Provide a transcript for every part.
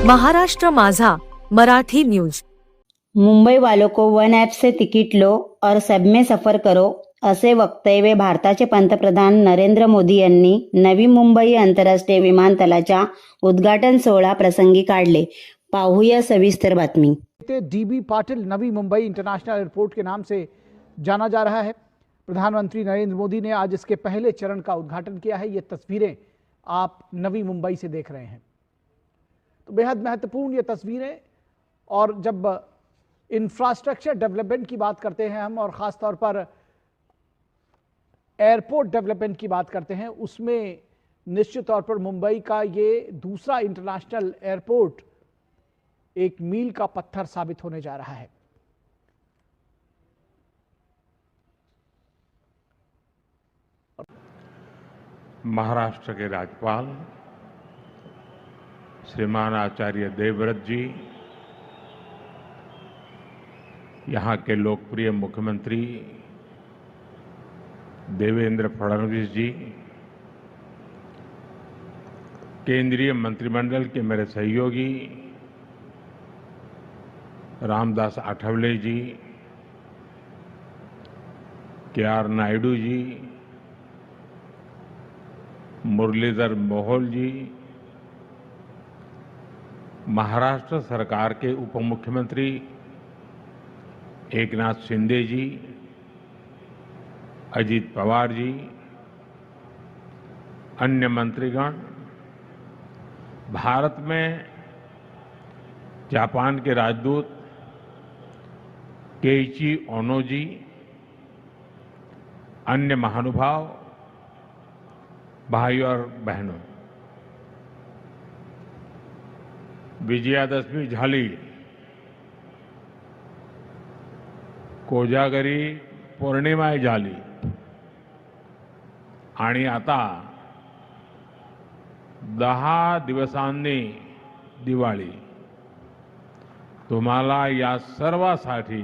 महाराष्ट्र माझा मराठी न्यूज। मुंबई वालों को वन ऐप से टिकट लो और सब में सफर करो असे वक्तव्य भारताचे पंतप्रधान नरेंद्र मोदी यांनी नवी मुंबई आंतरराष्ट्रीय विमानतळाच्या उद्घाटन सोहळा प्रसंगी काढले। पाहूया सविस्तर बातमी। DB Patil Navi Mumbai international airport के नाम से जाना जा रहा है। प्रधानमंत्री नरेंद्र मोदी ने आज इसके पहले चरण का उद्घाटन किया है। ये तस्वीरें आप नवी मुंबई से देख रहे हैं, तो बेहद महत्वपूर्ण ये तस्वीरें। और जब इंफ्रास्ट्रक्चर डेवलपमेंट की बात करते हैं हम, और ख़ास तौर पर एयरपोर्ट डेवलपमेंट की बात करते हैं, उसमें निश्चित तौर पर मुंबई का ये दूसरा इंटरनेशनल एयरपोर्ट एक मील का पत्थर साबित होने जा रहा है। महाराष्ट्र के राज्यपाल श्रीमान आचार्य देवव्रत जी, यहाँ के लोकप्रिय मुख्यमंत्री देवेंद्र फडणवीस जी, केंद्रीय मंत्रिमंडल के मेरे सहयोगी रामदास आठवले जी, के.आर. नायडू जी, मुरलीधर मोहोल जी, महाराष्ट्र सरकार के उप मुख्यमंत्री एकनाथ शिंदे जी, अजीत पवार जी, अन्य मंत्रीगण, भारत में जापान के राजदूत केइची ओनो जी, अन्य महानुभाव, भाई और बहनों, विजयादशमी झाली, कोजागरी पौर्णिमा झाली आणि आता 10 दिवसांनी दिवाळी। तुम्हाला या सर्वांसाठी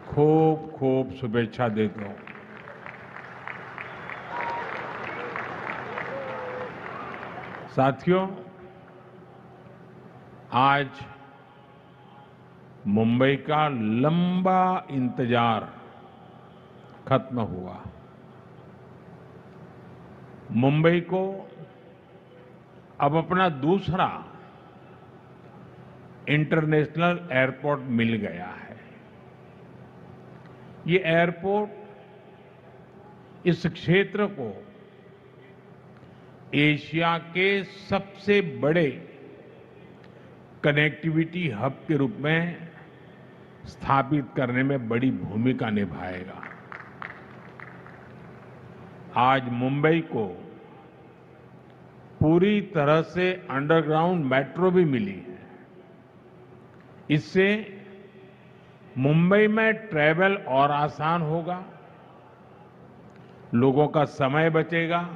खूप खूप शुभेच्छा देतो। साथियों, आज मुंबई का लंबा इंतजार खत्म हुआ। मुंबई को अब अपना दूसरा इंटरनेशनल एयरपोर्ट मिल गया है। ये एयरपोर्ट इस क्षेत्र को एशिया के सबसे बड़े कनेक्टिविटी हब के रूप में स्थापित करने में बड़ी भूमिका निभाएगा। आज मुंबई को पूरी तरह से अंडरग्राउंड मेट्रो भी मिली है। इससे मुंबई में ट्रैवल और आसान होगा, लोगों का समय बचेगा।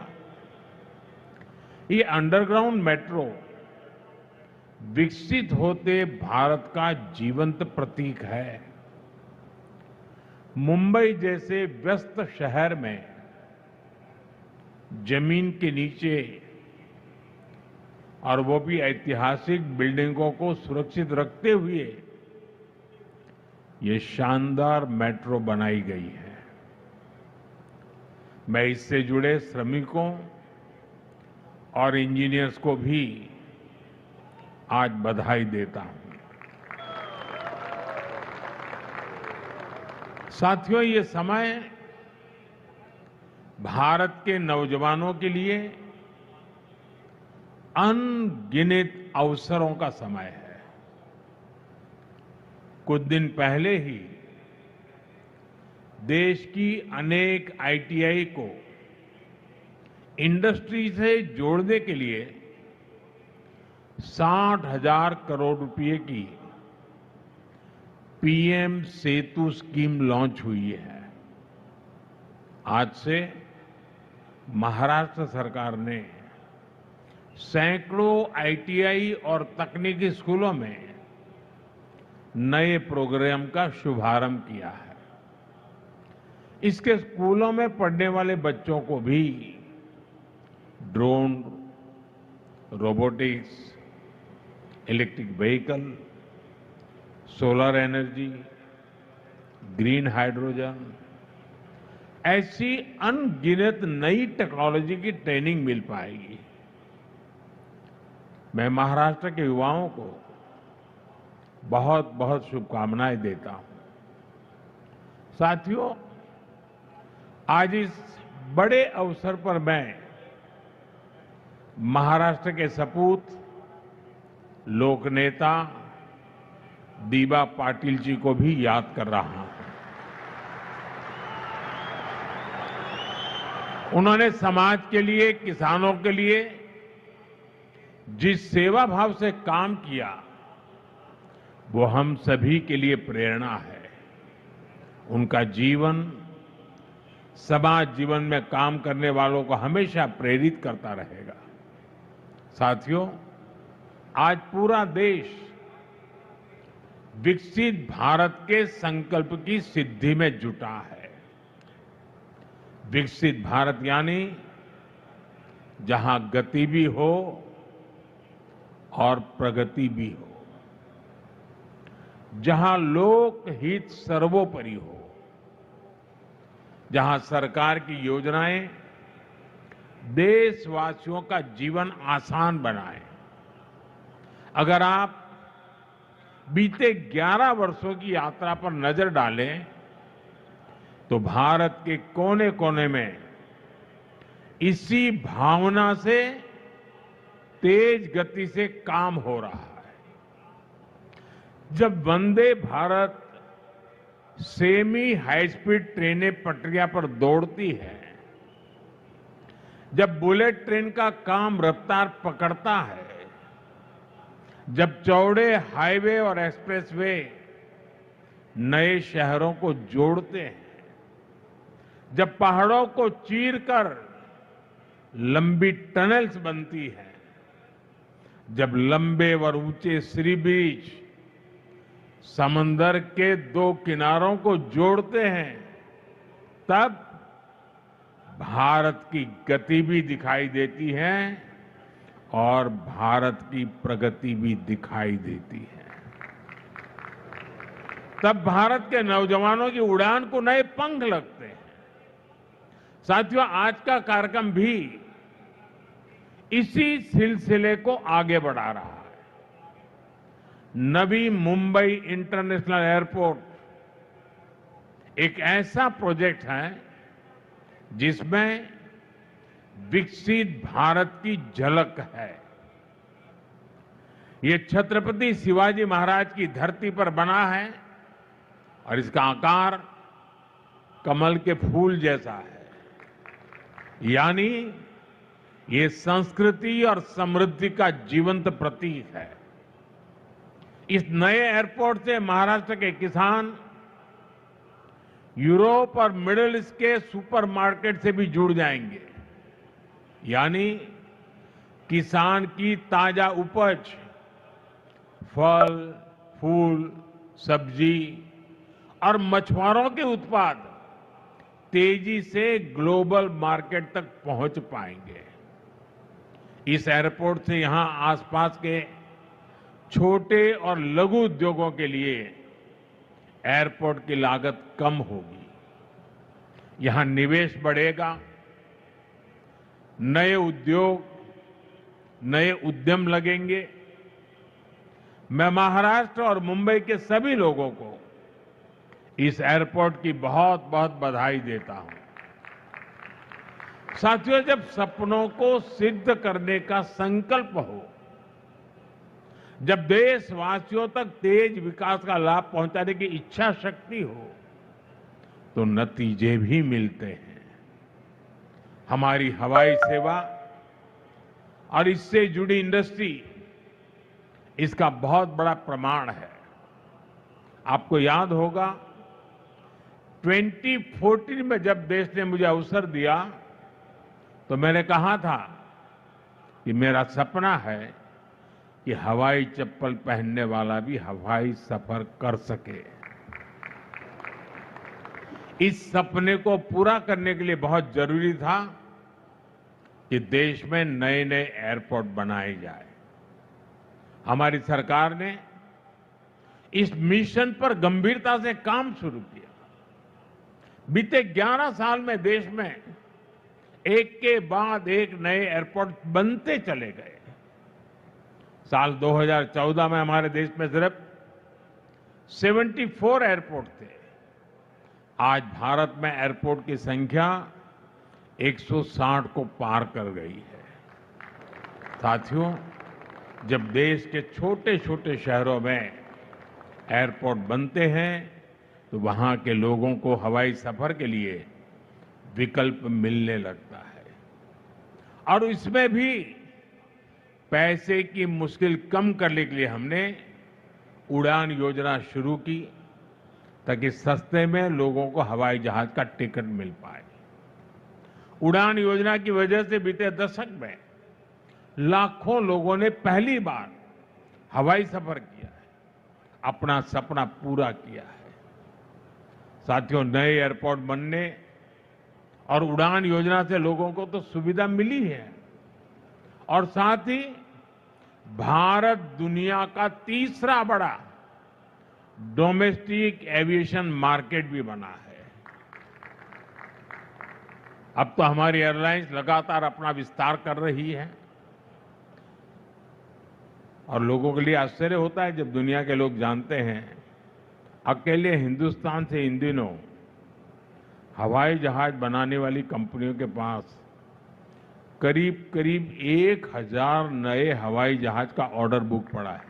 ये अंडरग्राउंड मेट्रो विकसित होते भारत का जीवंत प्रतीक है। मुंबई जैसे व्यस्त शहर में जमीन के नीचे, और वो भी ऐतिहासिक बिल्डिंगों को सुरक्षित रखते हुए, ये शानदार मेट्रो बनाई गई है। मैं इससे जुड़े श्रमिकों और इंजीनियर्स को भी आज बधाई देता हूं। साथियों, ये समय भारत के नौजवानों के लिए अनगिनत अवसरों का समय है। कुछ दिन पहले ही देश की अनेक आईटीआई को इंडस्ट्री से जोड़ने के लिए 60,000 करोड़ रुपए की पीएम सेतु स्कीम लॉन्च हुई है। आज से महाराष्ट्र सरकार ने सैकड़ों आईटीआई और तकनीकी स्कूलों में नए प्रोग्राम का शुभारंभ किया है। इसके स्कूलों में पढ़ने वाले बच्चों को भी drone, robotics, electric vehicle, solar energy, green hydrogen, ऐसी अनगिनत नई टेक्नोलॉजी की ट्रेनिंग मिल पाएगी। मैं महाराष्ट्र के युवाओं को बहुत बहुत शुभकामनाएं देता हूं। साथियों, आज इस बड़े अवसर पर मैं महाराष्ट्र के सपूत लोक नेता दीबा पाटिल जी को भी याद कर रहा हूं। उन्होंने समाज के लिए, किसानों के लिए जिस सेवा भाव से काम किया, वो हम सभी के लिए प्रेरणा है। उनका जीवन समाज जीवन में काम करने वालों को हमेशा प्रेरित करता रहेगा। साथियों, आज पूरा देश विकसित भारत के संकल्प की सिद्धि में जुटा है। विकसित भारत यानी जहां गति भी हो और प्रगति भी हो, जहां लोक हित सर्वोपरि हो, जहां सरकार की योजनाएं देशवासियों का जीवन आसान बनाए। अगर आप बीते 11 वर्षों की यात्रा पर नजर डालें तो भारत के कोने कोने में इसी भावना से तेज गति से काम हो रहा है। जब Vande Bharat semi high speed ट्रेनें पटरियां पर दौड़ती है, जब बुलेट ट्रेन का काम रफ्तार पकड़ता है, जब चौड़े हाईवे और एक्सप्रेसवे नए शहरों को जोड़ते हैं, जब पहाड़ों को चीरकर लंबी टनल्स बनती हैं, जब लंबे और ऊंचे सी ब्रिज समंदर के दो किनारों को जोड़ते हैं, तब भारत की गति भी दिखाई देती है और भारत की प्रगति भी दिखाई देती है। तब भारत के नौजवानों की उड़ान को नए पंख लगते हैं। साथियों, आज का कार्यक्रम भी इसी सिलसिले को आगे बढ़ा रहा है। नवी मुंबई इंटरनेशनल एयरपोर्ट एक ऐसा प्रोजेक्ट है जिसमें विकसित भारत की झलक है। ये छत्रपति शिवाजी महाराज की धरती पर बना है और इसका आकार कमल के फूल जैसा है। यानी ये संस्कृति और समृद्धि का जीवंत प्रतीक है। इस नए एयरपोर्ट से महाराष्ट्र के किसान यूरोप और मिडिल ईस्ट के सुपरमार्केट से भी जुड़ जाएंगे। यानी किसान की ताजा उपज, फल, फूल, सब्जी और मछुआरों के उत्पाद तेजी से ग्लोबल मार्केट तक पहुंच पाएंगे। इस एयरपोर्ट से यहां आसपास के छोटे और लघु उद्योगों के लिए एयरपोर्ट की लागत कम होगी। यहां निवेश बढ़ेगा, नए उद्योग, नए उद्यम लगेंगे। मैं महाराष्ट्र और मुंबई के सभी लोगों को इस एयरपोर्ट की बहुत बहुत बधाई देता हूं। साथियों, जब सपनों को सिद्ध करने का संकल्प हो, जब देशवासियों तक तेज विकास का लाभ पहुंचाने की इच्छा शक्ति हो, तो नतीजे भी मिलते हैं। हमारी हवाई सेवा और इससे जुड़ी इंडस्ट्री इसका बहुत बड़ा प्रमाण है। आपको याद होगा 2014 में जब देश ने मुझे अवसर दिया तो मैंने कहा था कि मेरा सपना है कि हवाई चप्पल पहनने वाला भी हवाई सफर कर सके। इस सपने को पूरा करने के लिए बहुत जरूरी था कि देश में नए नए एयरपोर्ट बनाए जाए। हमारी सरकार ने इस मिशन पर गंभीरता से काम शुरू किया। बीते 11 साल में देश में एक के बाद एक नए एयरपोर्ट बनते चले गए। साल 2014 में हमारे देश में सिर्फ 74 एयरपोर्ट थे। आज भारत में एयरपोर्ट की संख्या 160 को पार कर गई है। साथियों, जब देश के छोटे छोटे शहरों में एयरपोर्ट बनते हैं तो वहां के लोगों को हवाई सफर के लिए विकल्प मिलने लगता है और इसमें भी पैसे की मुश्किल कम करने के लिए हमने उड़ान योजना शुरू की ताकि सस्ते में लोगों को हवाई जहाज का टिकट मिल पाए। उड़ान योजना की वजह से बीते दशक में लाखों लोगों ने पहली बार हवाई सफर किया है, अपना सपना पूरा किया है। साथियों, नए एयरपोर्ट बनने और उड़ान योजना से लोगों को तो सुविधा मिली है और साथ ही भारत दुनिया का तीसरा बड़ा डोमेस्टिक एविएशन मार्केट भी बना है। अब तो हमारी एयरलाइंस लगातार अपना विस्तार कर रही है और लोगों के लिए आश्चर्य होता है जब दुनिया के लोग जानते हैं अकेले हिंदुस्तान से इन दिनों हवाई जहाज बनाने वाली कंपनियों के पास करीब करीब 1000 नए हवाई जहाज का ऑर्डर बुक पड़ा है।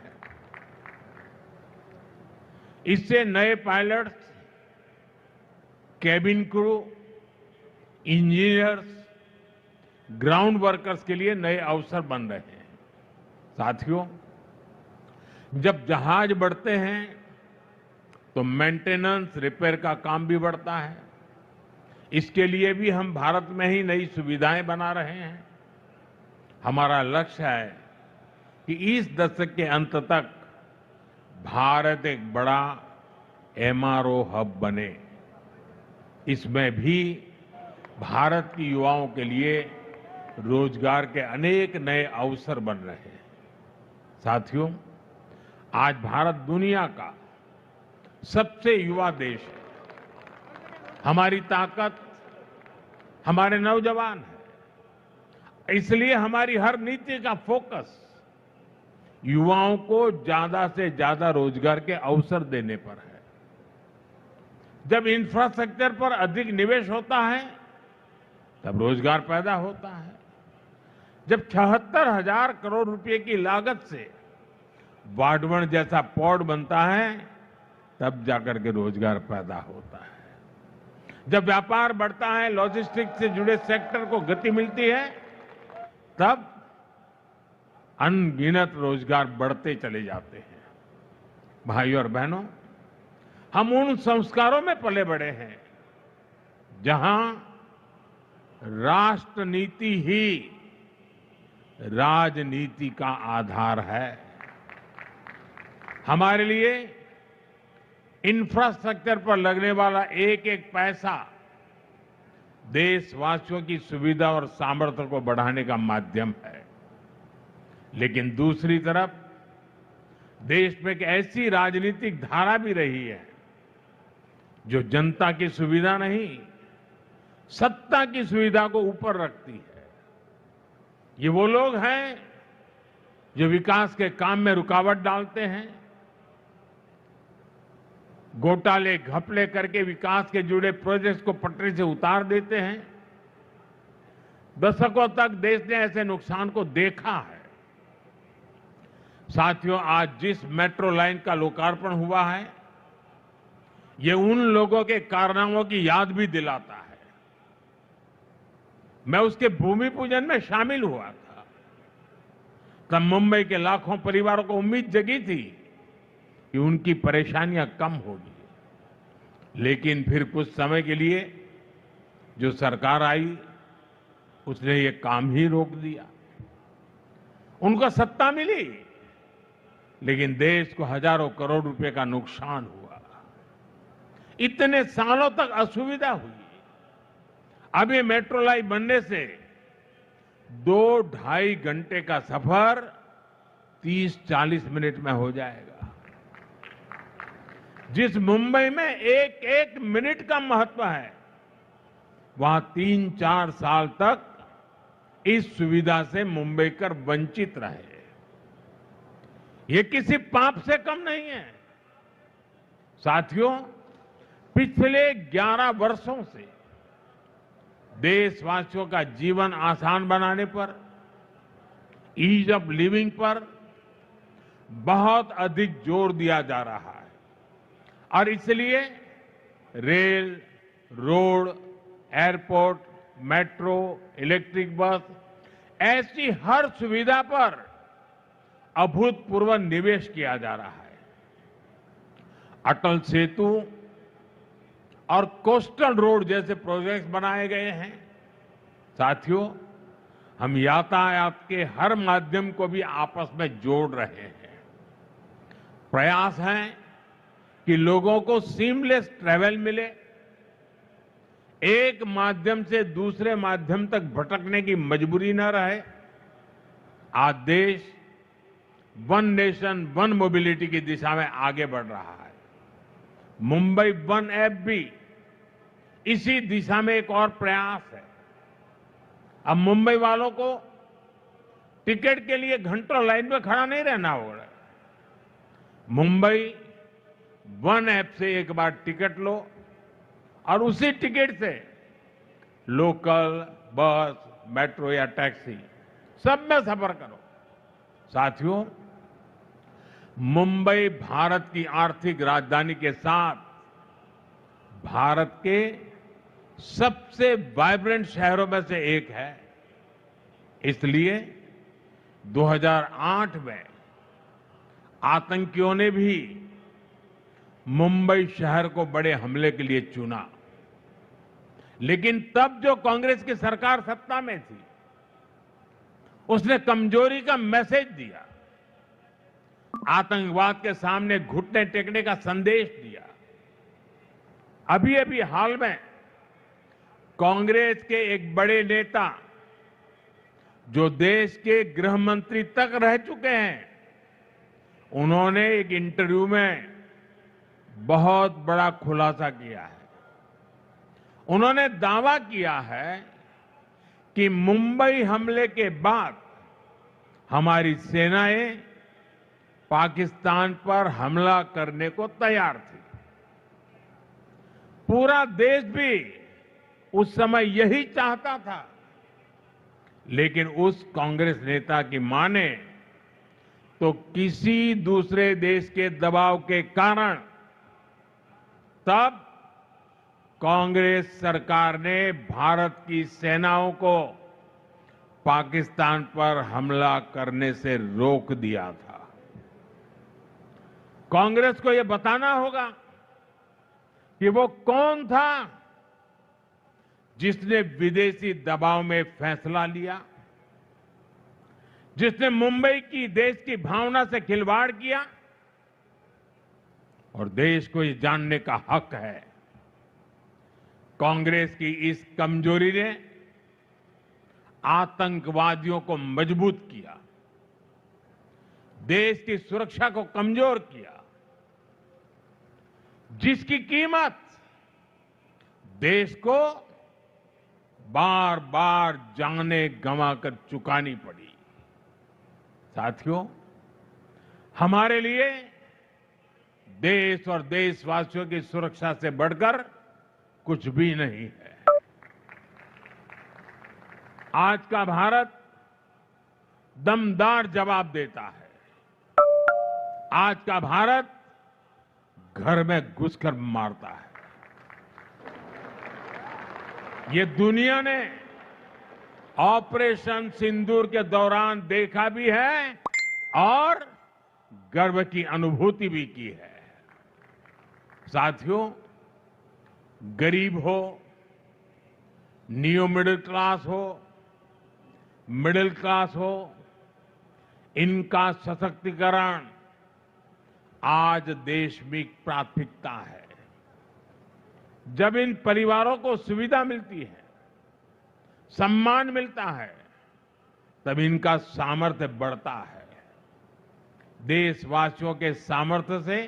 इससे नए pilots, cabin crew, engineers, ground workers के लिए नए अवसर बन रहे हैं। साथियों, जब जहाज बढ़ते हैं तो मेंटेनेंस, रिपेयर का काम भी बढ़ता है। इसके लिए भी हम भारत में ही नई सुविधाएं बना रहे हैं। हमारा लक्ष्य है कि इस दशक के अंत तक भारत एक बड़ा एमआरओ हब बने। इसमें भी भारत की युवाओं के लिए रोजगार के अनेक नए अवसर बन रहे हैं। साथियों, आज भारत दुनिया का सबसे युवा देश है। हमारी ताकत हमारे नौजवान है। इसलिए हमारी हर नीति का फोकस युवाओं को ज्यादा से ज्यादा रोजगार के अवसर देने पर है। जब इंफ्रास्ट्रक्चर पर अधिक निवेश होता है तब रोजगार पैदा होता है। जब 76,000 करोड़ रुपए की लागत से वाडवण जैसा पोर्ट बनता है तब जाकर के रोजगार पैदा होता है। जब व्यापार बढ़ता है, लॉजिस्टिक्स से जुड़े सेक्टर को गति मिलती है, तब अनगिनत रोजगार बढ़ते चले जाते हैं। भाइयों और बहनों, हम उन संस्कारों में पले बड़े हैं जहां राष्ट्र नीति ही राजनीति का आधार है। हमारे लिए इंफ्रास्ट्रक्चर पर लगने वाला एक एक पैसा देशवासियों की सुविधा और सामर्थ्य को बढ़ाने का माध्यम है। लेकिन दूसरी तरफ देश में एक ऐसी राजनीतिक धारा भी रही है जो जनता की सुविधा नहीं, सत्ता की सुविधा को ऊपर रखती है। ये वो लोग हैं जो विकास के काम में रुकावट डालते हैं, घोटाले घपले करके विकास के जुड़े प्रोजेक्ट्स को पटरी से उतार देते हैं। दशकों तक देश ने ऐसे नुकसान को देखा है। साथियों, आज जिस मेट्रो लाइन का लोकार्पण हुआ है, ये उन लोगों के कारनामों की याद भी दिलाता है। मैं उसके भूमि पूजन में शामिल हुआ था। तब मुंबई के लाखों परिवारों को उम्मीद जगी थी कि उनकी परेशानियां कम होगी। लेकिन फिर कुछ समय के लिए जो सरकार आई उसने ये काम ही रोक दिया। उनको सत्ता मिली लेकिन देश को हजारों करोड़ रुपए का नुकसान हुआ। इतने सालों तक असुविधा हुई। अब ये मेट्रो लाइन बनने से 2-2.5 घंटे का सफर 30-40 मिनट में हो जाएगा। जिस मुंबई में एक एक मिनट का महत्व है, वहां 3-4 साल तक इस सुविधा से मुंबईकर वंचित रहे। ये किसी पाप से कम नहीं है। साथियों, पिछले 11 वर्षों से देशवासियों का जीवन आसान बनाने पर, ईज ऑफ लिविंग पर बहुत अधिक जोर दिया जा रहा है और इसलिए rail, road, airport, metro, electric bus ऐसी हर सुविधा पर अभूतपूर्व निवेश किया जा रहा है। अटल सेतु और कोस्टल रोड जैसे प्रोजेक्ट्स बनाए गए हैं। साथियों, हम यातायात के हर माध्यम को भी आपस में जोड़ रहे हैं। प्रयास है कि लोगों को सीमलेस ट्रैवल मिले, एक माध्यम से दूसरे माध्यम तक भटकने की मजबूरी न रहे। आज देश वन नेशन वन मोबिलिटी की दिशा में आगे बढ़ रहा है। मुंबई वन ऐप भी इसी दिशा में एक और प्रयास है। अब मुंबई वालों को टिकट के लिए घंटों लाइन में खड़ा नहीं रहना होगा। मुंबई वन ऐप से एक बार टिकट लो और उसी टिकट से लोकल, बस, मेट्रो या टैक्सी सब में सफर करो। साथियों, मुंबई भारत की आर्थिक राजधानी के साथ भारत के सबसे वाइब्रेंट शहरों में से एक है। इसलिए 2008 में आतंकियों ने भी मुंबई शहर को बड़े हमले के लिए चुना, लेकिन तब जो कांग्रेस की सरकार सत्ता में थी, उसने कमजोरी का मैसेज दिया, आतंकवाद के सामने घुटने टेकने का संदेश दिया। अभी अभी हाल में कांग्रेस के एक बड़े नेता, जो देश के गृह मंत्री तक रह चुके हैं, उन्होंने एक इंटरव्यू में बहुत बड़ा खुलासा किया है। उन्होंने दावा किया है कि मुंबई हमले के बाद हमारी सेनाएं पाकिस्तान पर हमला करने को तैयार थी। पूरा देश भी उस समय यही चाहता था, लेकिन उस कांग्रेस नेता की माने तो किसी दूसरे देश के दबाव के कारण तब कांग्रेस सरकार ने भारत की सेनाओं को पाकिस्तान पर हमला करने से रोक दिया था। कांग्रेस को यह बताना होगा कि वो कौन था जिसने विदेशी दबाव में फैसला लिया, जिसने मुंबई की देश की भावना से खिलवाड़ किया। और देश को ये जानने का हक है, कांग्रेस की इस कमजोरी ने आतंकवादियों को मजबूत किया, देश की सुरक्षा को कमजोर किया, जिसकी कीमत देश को बार बार जाने गंवाकर चुकानी पड़ी। साथियों, हमारे लिए देश और देशवासियों की सुरक्षा से बढ़कर कुछ भी नहीं है। आज का भारत दमदार जवाब देता है। आज का भारत घर में घुसकर मारता है। ये दुनिया ने ऑपरेशन सिंदूर के दौरान देखा भी है और गर्व की अनुभूति भी की है। साथियों, गरीब हो, नियो मिडिल क्लास हो, मिडिल क्लास हो, इनका सशक्तिकरण आज देश में प्राथमिकता है। जब इन परिवारों को सुविधा मिलती है, सम्मान मिलता है, तब इनका सामर्थ्य बढ़ता है। देशवासियों के सामर्थ्य से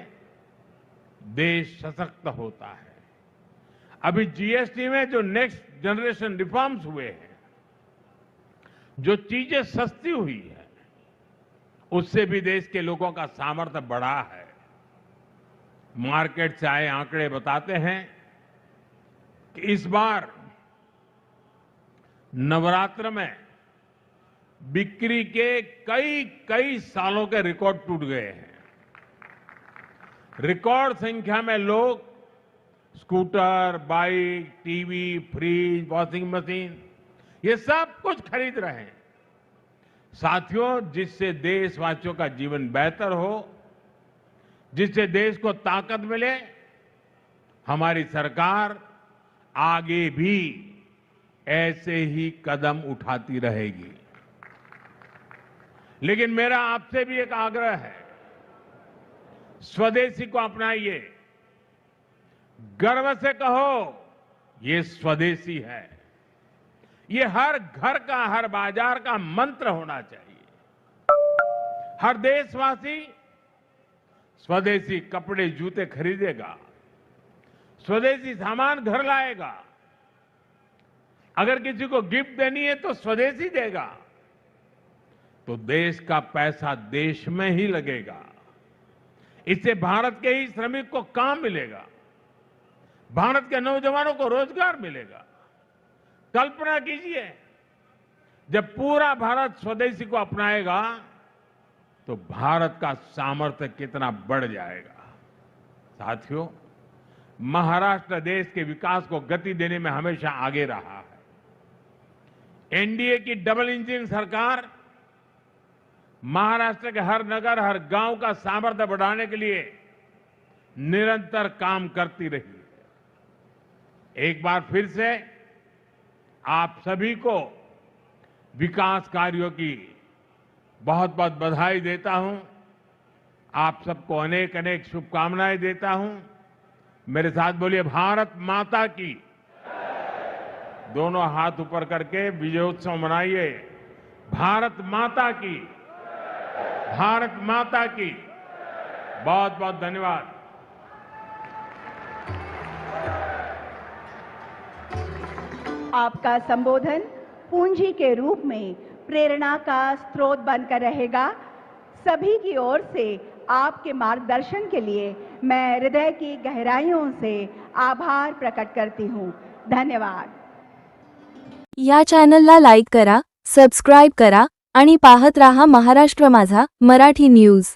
देश सशक्त होता है। अभी जीएसटी में जो नेक्स्ट जनरेशन रिफॉर्म्स हुए हैं, जो चीजें सस्ती हुई है, उससे भी देश के लोगों का सामर्थ्य बढ़ा है। मार्केट से आए आंकड़े बताते हैं कि इस बार नवरात्र में बिक्री के कई सालों के रिकॉर्ड टूट गए हैं। रिकॉर्ड संख्या में लोग scooter, bike, TV, fridge, washing machine, ये सब कुछ खरीद रहे हैं। साथियों, जिससे देशवासियों का जीवन बेहतर हो, जिससे देश को ताकत मिले, हमारी सरकार आगे भी ऐसे ही कदम उठाती रहेगी। लेकिन मेरा आपसे भी एक आग्रह है, स्वदेशी को अपनाइए। गर्व से कहो, ये स्वदेशी है। ये हर घर का, हर बाजार का मंत्र होना चाहिए। हर देशवासी स्वदेशी कपड़े, जूते खरीदेगा, स्वदेशी सामान घर लाएगा। अगर किसी को गिफ्ट देनी है तो स्वदेशी देगा, तो देश का पैसा देश में ही लगेगा। इससे भारत के ही श्रमिक को काम मिलेगा, भारत के नौजवानों को रोजगार मिलेगा। कल्पना कीजिए, जब पूरा भारत स्वदेशी को अपनाएगा तो भारत का सामर्थ्य कितना बढ़ जाएगा। साथियों, महाराष्ट्र देश के विकास को गति देने में हमेशा आगे रहा है। एनडीए की डबल इंजन सरकार महाराष्ट्र के हर नगर, हर गांव का सामर्थ्य बढ़ाने के लिए निरंतर काम करती रही है। एक बार फिर से आप सभी को विकास कार्यों की बहुत बहुत बधाई देता हूं। आप सबको अनेक अनेक शुभकामनाएं देता हूं। मेरे साथ बोलिए, भारत माता की। दोनों हाथ ऊपर करके विजयोत्सव मनाइए। भारत माता की, भारत माता की। बहुत बहुत धन्यवाद। आपका संबोधन पूंजी के रूप में प्रेरणा का स्रोत बनकर रहेगा। सभी की ओर से आपके मार्गदर्शन के लिए मैं हृदय की गहराइयों से आभार प्रकट करती हूँ। धन्यवाद। या चॅनलला लाईक करा, सबस्क्राईब करा आणि पाहत राहा महाराष्ट्र माझा मराठी न्यूज।